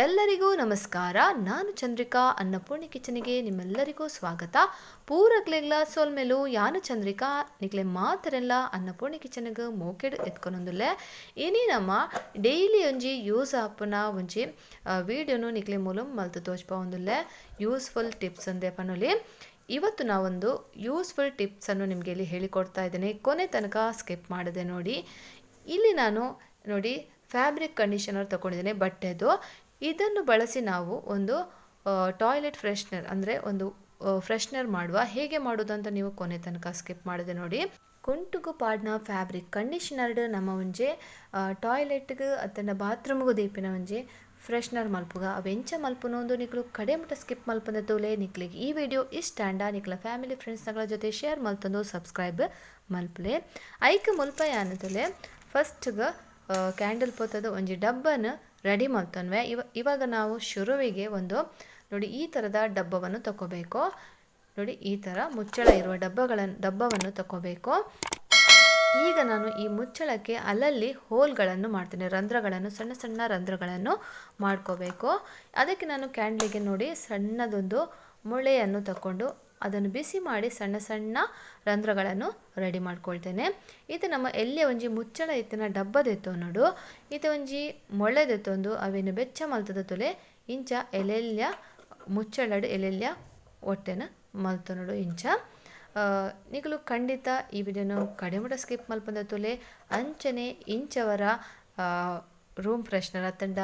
ಎಲ್ಲರಿಗೂ ನಮಸ್ಕಾರ. ನಾನು ಚಂದ್ರಿಕಾ. ಅನ್ನಪೂರ್ಣಿ ಕಿಚನಿಗೆ ನಿಮ್ಮೆಲ್ಲರಿಗೂ ಸ್ವಾಗತ. ಪೂರಗ್ಲೆಗ್ಲ ಸೋಲ್ಮೆಲು ಯಾನು ಚಂದ್ರಿಕಾ ನಿಕ್ಲೆ ಮಾತರೆಲ್ಲ ಅನ್ನಪೂರ್ಣಿ ಕಿಚನಿಗೆ ಮೋಕೆಡ್ ಎತ್ಕೊಂಡೊಂದುಲ್ಲೆ ಇನಿ ನಮ್ಮ ಡೈಲಿ ಒಂಜಿ ಯೂಸ್ ಆಪುನ ಒಂಜಿ ವಿಡಿಯೋನು ನಿಕ್ಲೆ ಮೂಲ ಮಲ್ತು ತೋಚ್ಪ ಒಂದುಲ್ಲೆ ಯೂಸ್ಫುಲ್ ಟಿಪ್ಸ್ ಅಂದೆ ಪನುಲಿ. ಇವತ್ತು ನಾವೊಂದು ಯೂಸ್ಫುಲ್ ಟಿಪ್ಸನ್ನು ನಿಮಗೆ ಇಲ್ಲಿ ಹೇಳಿಕೊಡ್ತಾ ಇದ್ದೇನೆ. ಕೊನೆ ತನಕ ಸ್ಕಿಪ್ ಮಾಡಿದೆ ನೋಡಿ. ಇಲ್ಲಿ ನಾನು ನೋಡಿ ಫ್ಯಾಬ್ರಿಕ್ ಕಂಡೀಷನರ್ ತಗೊಂಡಿದ್ದೇನೆ ಬಟ್ಟೆದು. ಇದನ್ನು ಬಳಸಿ ನಾವು ಒಂದು ಟಾಯ್ಲೆಟ್ ಫ್ರೆಶ್ನರ್ ಅಂದರೆ ಒಂದು ಫ್ರೆಶ್ನರ್ ಮಾಡುವ ಹೇಗೆ ಮಾಡೋದು ಅಂತ ನೀವು ಕೊನೆ ತನಕ ಸ್ಕಿಪ್ ಮಾಡಿದೆ ನೋಡಿ. ಕುಂಟುಗು ಪಾಡ್ನ ಫ್ಯಾಬ್ರಿಕ್ ಕಂಡೀಷನರ್ ನಮ್ಮ ಒಂಜೆ ಟಾಯ್ಲೆಟ್ಗೆ ಅತ್ತನ ಬಾತ್ರೂಮ್ಗೂ ದೀಪಿನ ಒಂಜೆ ಫ್ರೆಶ್ನರ್ ಮಲ್ಪುಗ ಅವೆಂಚ ಮಲ್ಪುನೊಂದು ನಿಕ್ಲು ಕಡೆ ಮುಟ್ಟ ಸ್ಕಿಪ್ ಮಲ್ಪಂದ ತೋಲೆ ನಿಕ್ಲಿಗೆ ಈ ವಿಡಿಯೋ ಇಷ್ಟ ಅಂಡ ನಿಕ್ಲ ಫ್ಯಾಮಿಲಿ ಫ್ರೆಂಡ್ಸ್ಗಳ ಜೊತೆ ಶೇರ್ ಮಲ್ತಂದು ಸಬ್ಸ್ಕ್ರೈಬ್ ಮಲ್ಪಲೆ ಐಕ್ ಮುಲ್ಪ ಯಾನತಲೆ ಫಸ್ಟ್ಗೆ ಕ್ಯಾಂಡಲ್ ಪೊತ್ತದ ಒಂಜಿ ಡಬ್ಬನ ರೆಡಿ ಮಾಡ್ತನ್ವೆ. ಇವಾಗ ನಾವು ಶುರುವಿಗೆ ಒಂದು ನೋಡಿ ಈ ಥರದ ಡಬ್ಬವನ್ನು ತಗೋಬೇಕು. ನೋಡಿ ಈ ಥರ ಮುಚ್ಚಳ ಇರುವ ಡಬ್ಬವನ್ನು ತಗೋಬೇಕು. ಈಗ ನಾನು ಈ ಮುಚ್ಚಳಕ್ಕೆ ಅಲ್ಲಲ್ಲಿ ಹೋಲ್ಗಳನ್ನು ಮಾಡ್ತೇನೆ, ರಂಧ್ರಗಳನ್ನು ಸಣ್ಣ ಸಣ್ಣ ರಂಧ್ರಗಳನ್ನು ಮಾಡ್ಕೋಬೇಕು. ಅದಕ್ಕೆ ನಾನು ಕ್ಯಾಂಡ್ಲಿಗೆ ನೋಡಿ ಸಣ್ಣದೊಂದು ಮೊಳೆಯನ್ನು ತಗೊಂಡು ಅದನ್ನು ಬಿಸಿ ಮಾಡಿ ಸಣ್ಣ ಸಣ್ಣ ರಂಧ್ರಗಳನ್ನು ರೆಡಿ ಮಾಡ್ಕೊಳ್ತೇನೆ. ಇದು ನಮ್ಮ ಎಲ್ಲೇ ಒಂಜಿ ಮುಚ್ಚಳ ಇತ್ತಿನ ಡಬ್ಬದೆತ್ತೋ ನೋಡು, ಇದು ಒಂಜಿ ಮೊಳೆದೆತ್ತೊಂದು ಅವೇನು ಬೆಚ್ಚ ಮಲ್ತದ ತುಲೆ ಇಂಚ ಎಲೆಲ್ಯ ಮುಚ್ಚಳಡು ಎಲೆಲ್ಯ ಹೊಟ್ಟೆನ ಮಲ್ತು ನೋಡು ಇಂಚ. ನಿಗಲು ಖಂಡಿತ ಈ ವಿಡಿಯೋನು ಕಡಿಮೆ ಸ್ಕಿಪ್ ಮಲ್ಪಂದ ತುಲೆ ಅಂಚನೆ ಇಂಚವರ ರೂಮ್ ಫ್ರೆಶ್ನರ್ ಅತ್ತಂಡ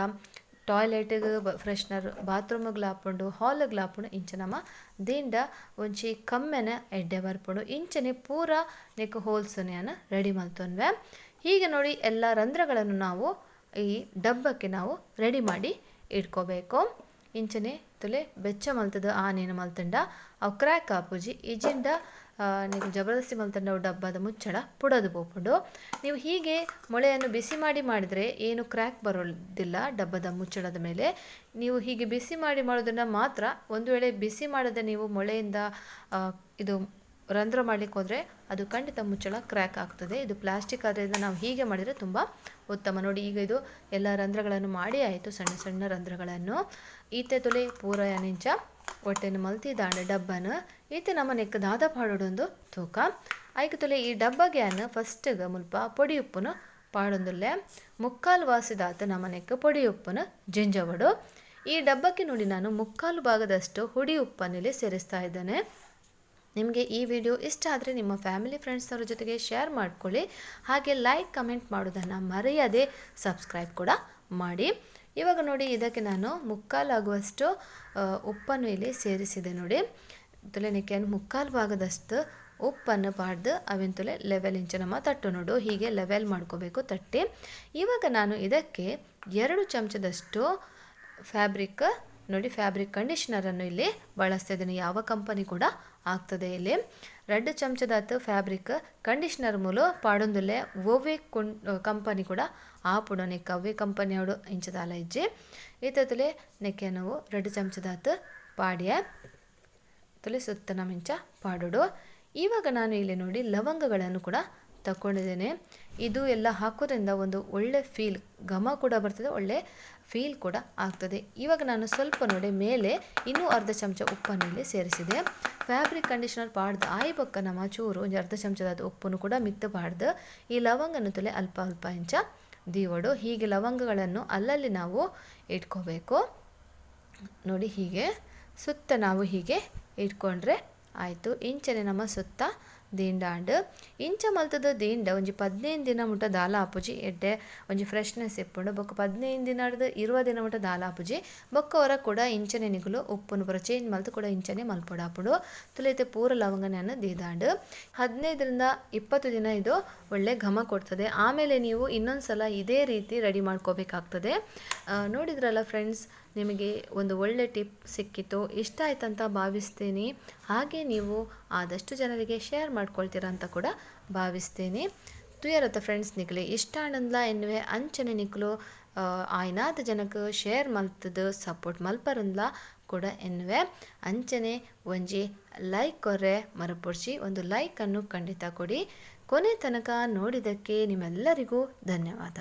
ಟಾಯ್ಲೆಟ್ಗೆ ಫ್ರೆಶ್ನರ್ ಬಾತ್ರೂಮ್ಗೆ ಹಾಕೊಂಡು ಹಾಲ್ಗೆ ಹಾಕೊಂಡು ಇಂಚ ನಮ್ಮ ದಿಂಡ ಒಂಚಿ ಕಮ್ಮೆನ ಎಡ್ಡೆ ಬರ್ಪುಂಡು ಇಂಚನೆ ಪೂರ ನೆಕ್ ಹೋಲ್ಸನೆಯನ್ನು ರೆಡಿ ಮಲ್ತೊನ್ವೆ. ಹೀಗೆ ನೋಡಿ ಎಲ್ಲ ರಂಧ್ರಗಳನ್ನು ನಾವು ಈ ಡಬ್ಬಕ್ಕೆ ನಾವು ರೆಡಿ ಮಾಡಿ ಇಟ್ಕೋಬೇಕು. ಇಂಚನೆ ತುಲೆ ಬೆಚ್ಚ ಮಲ್ತದ ಆನೇನು ಮಲ್ತಂಡ ಅವು ಕ್ರ್ಯಾಕ್ ಆಪುಜಿ ಇಜಿಂಡ ನೀವು ಜಬರ್ದಸ್ತಿ ಮಲ್ತಂಡ ಡಬ್ಬದ ಮುಚ್ಚಳ ಪುಡೋದು ಬೋಪುಂಡು. ನೀವು ಹೀಗೆ ಮೊಳೆಯನ್ನು ಬಿಸಿ ಮಾಡಿದರೆ ಏನು ಕ್ರ್ಯಾಕ್ ಬರೋದಿಲ್ಲ ಡಬ್ಬದ ಮುಚ್ಚಳದ ಮೇಲೆ. ನೀವು ಹೀಗೆ ಬಿಸಿ ಮಾಡೋದನ್ನು ಮಾತ್ರ, ಒಂದು ವೇಳೆ ಬಿಸಿ ಮಾಡದೆ ನೀವು ಮೊಳೆಯಿಂದ ಇದು ರಂಧ್ರ ಮಾಡಲಿಕ್ಕೆ ಹೋದರೆ ಅದು ಖಂಡಿತ ಮುಚ್ಚಳ ಕ್ರ್ಯಾಕ್ ಆಗ್ತದೆ. ಇದು ಪ್ಲಾಸ್ಟಿಕ್ ಆದ್ದರಿಂದ ನಾವು ಹೀಗೆ ಮಾಡಿದರೆ ತುಂಬ ಉತ್ತಮ. ನೋಡಿ ಈಗ ಇದು ಎಲ್ಲ ರಂಧ್ರಗಳನ್ನು ಮಾಡಿ ಆಯಿತು, ಸಣ್ಣ ಸಣ್ಣ ರಂಧ್ರಗಳನ್ನು. ಈತೆ ತುಲೆ ಪೂರ ಯಾನಿಂಚ ಹೊಟ್ಟೆನ ಮಲ್ತಿದ್ದಾಂಡ ಡಬ್ಬನ ಈತೆ ನಮ್ಮ ನೆಕ್ ದಾದ ಪಾಡೋಡೊಂದು ತೂಕ ಐಕೆ ತುಲೆ ಈ ಡಬ್ಬಗೆ ಅನ್ನು ಫಸ್ಟ್ಗೆ ಮುಲ್ಪ ಪೊಡಿ ಉಪ್ಪುನು ಪಾಡೊಂದುಲ್ಲೆ ಮುಕ್ಕಾಲು ವಾಸಿದಾತ ನಮ್ಮ ನೆಕ್ ಪೊಡಿ ಉಪ್ಪುನು ಜಿಂಜವಡು. ಈ ಡಬ್ಬಕ್ಕೆ ನೋಡಿ ನಾನು ಮುಕ್ಕಾಲು ಭಾಗದಷ್ಟು ಹುಡಿ ಉಪ್ಪನ್ನಿಲ್ಲಿ ಸೇರಿಸ್ತಾ ಇದ್ದೇನೆ. ನಿಮಗೆ ಈ ವಿಡಿಯೋ ಇಷ್ಟ ಆದರೆ ನಿಮ್ಮ ಫ್ಯಾಮಿಲಿ ಫ್ರೆಂಡ್ಸ್ನವ್ರ ಜೊತೆಗೆ ಶೇರ್ ಮಾಡ್ಕೊಳ್ಳಿ. ಹಾಗೆ ಲೈಕ್ ಕಮೆಂಟ್ ಮಾಡೋದನ್ನು ಮರೆಯದೆ ಸಬ್ಸ್ಕ್ರೈಬ್ ಕೂಡ ಮಾಡಿ. ಇವಾಗ ನೋಡಿ ಇದಕ್ಕೆ ನಾನು ಮುಕ್ಕಾಲಾಗುವಷ್ಟು ಉಪ್ಪನ್ನು ಇಲ್ಲಿ ಸೇರಿಸಿದೆ ನೋಡಿ. ತುಲೆನಿಕೆ ಮುಕ್ಕಾಲು ಭಾಗದಷ್ಟು ಉಪ್ಪನ್ನು ಪಾಡ್ದು ಅವೆಂತುಲೆ ಲೆವೆಲ್ ಇಂಚು ನಮ್ಮ ತಟ್ಟು ನೋಡು ಹೀಗೆ ಲೆವೆಲ್ ಮಾಡ್ಕೋಬೇಕು ತಟ್ಟಿ. ಇವಾಗ ನಾನು ಇದಕ್ಕೆ 2 ಚಮಚದಷ್ಟು ಫ್ಯಾಬ್ರಿಕ್ ನೋಡಿ ಫ್ಯಾಬ್ರಿಕ್ ಕಂಡೀಷ್ನರನ್ನು ಇಲ್ಲಿ ಬಳಸ್ತಾ ಇದ್ದೀನಿ. ಯಾವ ಕಂಪನಿ ಕೂಡ ಆಗ್ತದೆ ಇಲ್ಲಿ. 2 ಚಮಚದಾತು ಫ್ಯಾಬ್ರಿಕ್ ಕಂಡೀಷ್ನರ್ ಮೂಲ ಪಾಡೊಂದುಲ್ಲೆ ಒವ್ವೆ ಕಂಪನಿ ಕೂಡ ಆಪುಡು ನೆಕ್ಕ ಅವ್ವೆ ಕಂಪನಿ ಅವಡು ಇಂಚದಾಲ ಇಜ್ಜಿ ಈತಲೆ ನೆಕ್ಕೆ ನಾವು 2 ಚಮಚದಾತು ಪಾಡ್ಯ ತುಲೆ ಸುತ್ತನ ಮಿಂಚ ಪಾಡೋಡು. ಇವಾಗ ನಾನು ಇಲ್ಲಿ ನೋಡಿ ಲವಂಗಗಳನ್ನು ಕೂಡ ತಗೊಂಡಿದ್ದೇನೆ. ಇದು ಎಲ್ಲ ಹಾಕೋದ್ರಿಂದ ಒಂದು ಒಳ್ಳೆ ಫೀಲ್ ಘಮ ಕೂಡ ಬರ್ತದೆ, ಒಳ್ಳೆ ಫೀಲ್ ಕೂಡ ಆಗ್ತದೆ. ಇವಾಗ ನಾನು ಸ್ವಲ್ಪ ನೋಡಿ ಮೇಲೆ ಇನ್ನೂ ಅರ್ಧ ಚಮಚ ಉಪ್ಪನ್ನು ಇಲ್ಲಿ ಸೇರಿಸಿದೆ. ಫ್ಯಾಬ್ರಿಕ್ ಕಂಡೀಷನರ್ ಪಾಡ್ದು ಆಯಿ ಪಕ್ಕ ನಮ್ಮ ಚೂರು ಒಂದು ಅರ್ಧ ಚಮಚದಾದ ಉಪ್ಪನ್ನು ಕೂಡ ಮಿತ್ತು ಪಾಡ್ದು ಈ ಲವಂಗನ ತುಲೆ ಅಲ್ಪ ಅಲ್ಪ ಇಂಚ ದೀವಡು. ಹೀಗೆ ಲವಂಗಗಳನ್ನು ಅಲ್ಲಲ್ಲಿ ನಾವು ಇಟ್ಕೋಬೇಕು ನೋಡಿ. ಹೀಗೆ ಸುತ್ತ ನಾವು ಹೀಗೆ ಇಟ್ಕೊಂಡ್ರೆ ಆಯಿತು. ಇಂಚನೆ ನಮ್ಮ ಸುತ್ತ ದಿಂಡಾಂಡ್ ಇಂಚ ಮಲ್ತದ ದಿಂಡ ಒಂಜಿ 15 ದಿನ ಮುಟ್ಟ ದಾಲ ಆಪುಜಿ ಎಡ್ಡೆ ಒಂಜಿ ಫ್ರೆಶ್ನೆಸ್ ಇಪ್ಪುಂಡು. ಬೊಕ್ಕ 15 ದಿನ 20 ದಿನ ಮುಟ್ಟ ದಾಲ ಆಪುಜಿ ಬೊಕ್ಕ ಹೊರ ಕೂಡ ಇಂಚನೆ ನಿಗುಲು ಉಪ್ಪುನು ಪೂರ ಚೇಂಜ್ ಮಲ್ತು ಕೂಡ ಇಂಚನೆ ಮಲ್ಪೊಡ ಆಪುಂಡು. ತುಲೈತೆ ಪೂರ ಲವಂಗನೆಯನ್ನು ದೀದಾಂಡ್ 15ರಿಂದ 20 ದಿನ ಇದು ಒಳ್ಳೆ ಘಮ ಕೊಡ್ತದೆ. ಆಮೇಲೆ ನೀವು ಇನ್ನೊಂದು ಸಲ ಇದೇ ರೀತಿ ರೆಡಿ ಮಾಡ್ಕೋಬೇಕಾಗ್ತದೆ. ನೋಡಿದ್ರಲ್ಲ ಫ್ರೆಂಡ್ಸ್, ನಿಮಗೆ ಒಂದು ಒಳ್ಳೆ ಟಿಪ್ ಸಿಕ್ಕಿತು, ಇಷ್ಟ ಆಯ್ತಂತ ಭಾವಿಸ್ತೀನಿ. ಹಾಗೆ ನೀವು ಆದಷ್ಟು ಜನರಿಗೆ ಶೇರ್ ಮಾಡ್ಕೊಳ್ತೀರಾ ಅಂತ ಕೂಡ ಭಾವಿಸ್ತೀನಿ. ತುಯರತ್ತ ಫ್ರೆಂಡ್ಸ್ ನಿಕ್ಲೆ ಇಷ್ಟ ಆನಂದ್ಲ ಎನ್ನುವೆ ಅಂಚನೆ ನಿಕ್ಲು ಆಯ್ನಾದ ಜನಕ್ಕೆ ಶೇರ್ ಮಲ್ತದ ಸಪೋರ್ಟ್ ಮಲ್ಪರಂದ್ಲ ಕೂಡ ಎನ್ನುವೆ ಅಂಚನೆ ಒಂಜಿ ಲೈಕ್ ಕೊರ್ರೆ ಮರಪೊಡ್ಸಿ ಒಂದು ಲೈಕನ್ನು ಖಂಡಿತ ಕೊಡಿ. ಕೊನೆ ತನಕ ನೋಡಿದ್ದಕ್ಕೆ ನಿಮ್ಮೆಲ್ಲರಿಗೂ ಧನ್ಯವಾದ.